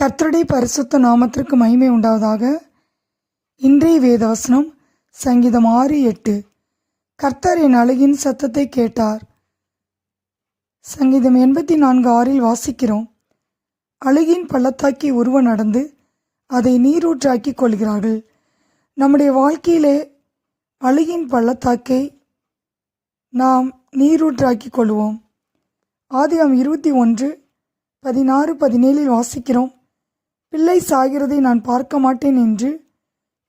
கர்த்தருடைய பரிசுத்த நாமத்திற்கு மகிமை உண்டாவதாக. இன்றைய வேதவசனம் சங்கீதம் 6:8. கர்த்தர் என் அழுகின் சத்தத்தை கேட்டார். சங்கீதம் 84:6 வாசிக்கிறோம், அழுகின் பள்ளத்தாக்கி ஒருவன் நடந்து அதை நீரூற்றாக்கி கொள்கிறார்கள். நம்முடைய வாழ்க்கையிலே அழுகின் பள்ளத்தாக்கை நாம் நீரூற்றாக்கி கொள்வோம். ஆதியாகமம் 21:16-17 வாசிக்கிறோம், பிள்ளை சாகிறதை நான் பார்க்க மாட்டேன் என்று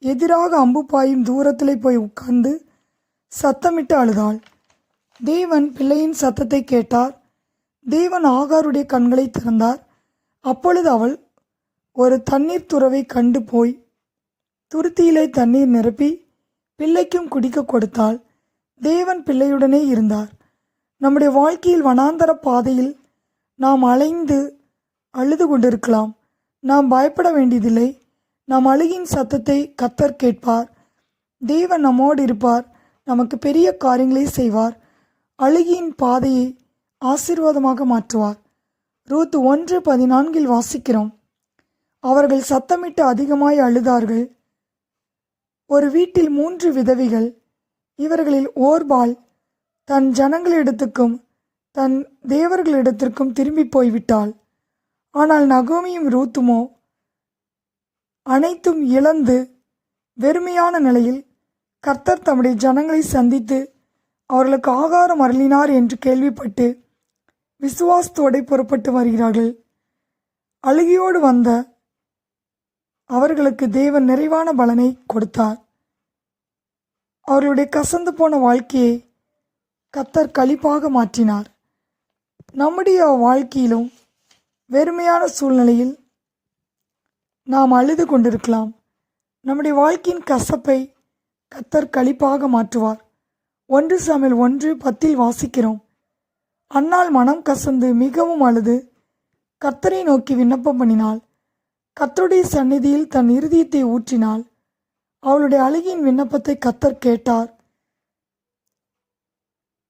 எதிராக அம்பு பாயும் தூரத்திலே போய் உட்கார்ந்து சத்தமிட்டு அழுதாள். தேவன் பிள்ளையின் சத்தத்தை கேட்டார். தேவன் ஆகாருடைய கண்களை திறந்தார். அப்பொழுது அவள் ஒரு தண்ணீர் துறவை கண்டு போய் துருத்தியிலே தண்ணீர் நிரப்பி பிள்ளைக்கும் குடிக்க கொடுத்தாள். தேவன் பிள்ளையுடனே இருந்தார். நம்முடைய வாழ்க்கையில் வனாந்தர பாதையில் நாம் அலைந்து அழுது கொண்டிருக்கலாம். நாம் பயப்பட வேண்டியதில்லை. நாம் அழுகின் சத்தத்தை கர்த்தர் கேட்பார். தேவன் நம்மோடு இருப்பார். நமக்கு பெரிய காரியங்களை செய்வார். அழுகியின் பாதையை ஆசீர்வாதமாக மாற்றுவார். ரூத் 1:14 வாசிக்கிறோம், அவர்கள் சத்தமிட்டு அதிகமாய் அழுதார்கள். ஒரு வீட்டில் 3 விதவைகள். இவர்களில் ஓர்பாள் தன் ஜனங்களிடத்துக்கும் தன் தேவர்களிடத்திற்கும் திரும்பி போய்விட்டாள். ஆனால் நகோமியும் ரூத்துமோ அனைத்தும் இழந்து வெறுமையான நிலையில் கர்த்தர் தம்முடைய ஜனங்களை சந்தித்து அவர்களுக்கு ஆகாரம் அருளினார் என்று கேள்விப்பட்டு விசுவாசத்தோடு புறப்பட்டு வருகிறார்கள். அழுகையோடு வந்த அவர்களுக்கு தேவன் நிறைவான பலனை கொடுத்தார். அவர்களுடைய கசந்து போன வாழ்க்கையை கர்த்தர் களிப்பாக மாற்றினார். நம்முடைய வாழ்க்கையிலும் வெறுமையான சூழ்நிலையில் நாம் அழுது கொண்டிருக்கலாம். நம்முடைய வாழ்க்கையின் கசப்பை கர்த்தர் களிப்பாக மாற்றுவார். 1 சாமுவேல் 1:10 வாசிக்கிறோம், அன்னாள் மனம் கசந்து மிகவும் அழுது கர்த்தரை நோக்கி விண்ணப்பம் பண்ணினாள். கர்த்தருடைய சந்நிதியில் தன் இருதயத்தை ஊற்றினாள். அவளுடைய அழுகின் விண்ணப்பத்தை கர்த்தர் கேட்டார்.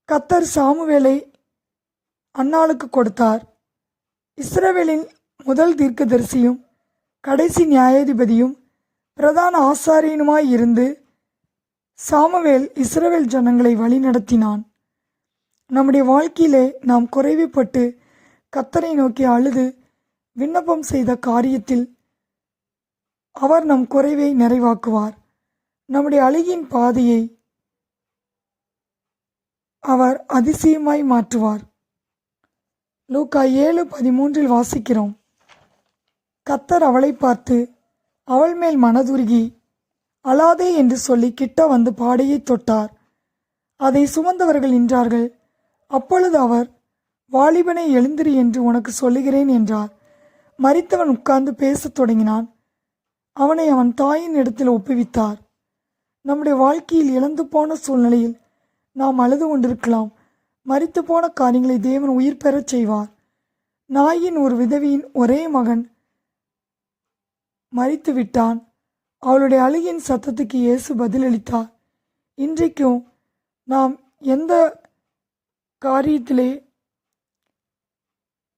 கர்த்தர் சாமுவேலை அன்னாளுக்கு கொடுத்தார். இஸ்ரவேலின் முதல் தீர்க்கதரிசியும் கடைசி நியாயாதிபதியும் பிரதான ஆசாரியனுமாய் இருந்து சாமுவேல் இஸ்ரவேல் ஜனங்களை வழிநடத்தினான். நம்முடைய வாழ்க்கையிலே நாம் குறைவுபட்டு கர்த்தரை நோக்கி அழுது விண்ணப்பம் செய்த காரியத்தில் அவர் நம் குறைவை நிறைவாக்குவார். நம்முடைய அழுகின் பாதையை அவர் அதிசயமாய் மாற்றுவார். லூக்கா 7:13 வாசிக்கிறோம், கர்த்தர் அவளை பார்த்து அவள் மேல் மனதுருகி அழாதே என்று சொல்லி கிட்ட வந்து பாடையை தொட்டார். அதை சுமந்தவர்கள் நின்றார்கள். அப்பொழுது அவர், வாலிபனை எழுந்திரு என்று உனக்கு சொல்லுகிறேன் என்றார். மரித்தவன் உட்கார்ந்து பேசத் தொடங்கினான். அவனை அவன் தாயின் இடத்தில் ஒப்புவித்தார். நம்முடைய வாழ்க்கையில் இழந்து போன சூழ்நிலையில் நாம் அழுது கொண்டிருக்கலாம். மரித்து போன காரியங்களை தேவன் உயிர் பெறச் செய்வார். நாயின் ஒரு விதவியின் ஒரே மகன் மரித்து விட்டான். அவளுடைய அழுகின் சத்தத்துக்கு இயேசு பதிலளித்தார். இன்றைக்கும் நாம் எந்த காரியத்திலே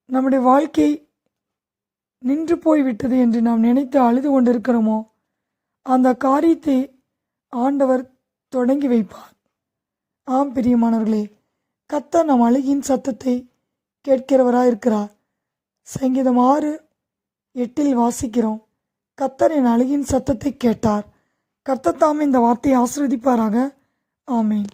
நம்முடைய வாழ்க்கை நின்று போய்விட்டது என்று நாம் நினைத்து அழுது கொண்டிருக்கிறோமோ அந்த காரியத்தை ஆண்டவர் தொடங்கி வைப்பார். ஆம் பிரியமானவர்களே, கர்த்தர் நம் அழுகின் சத்தத்தை கேட்கிறவராயிருக்கிறார். சங்கீதம் 6:8 வாசிக்கிறோம், கர்த்தர் என் அழுகின் சத்தத்தை கேட்டார். கர்த்தர் தாமே இந்த வார்த்தையை ஆசீர்வதிப்பாராக. ஆமேன்.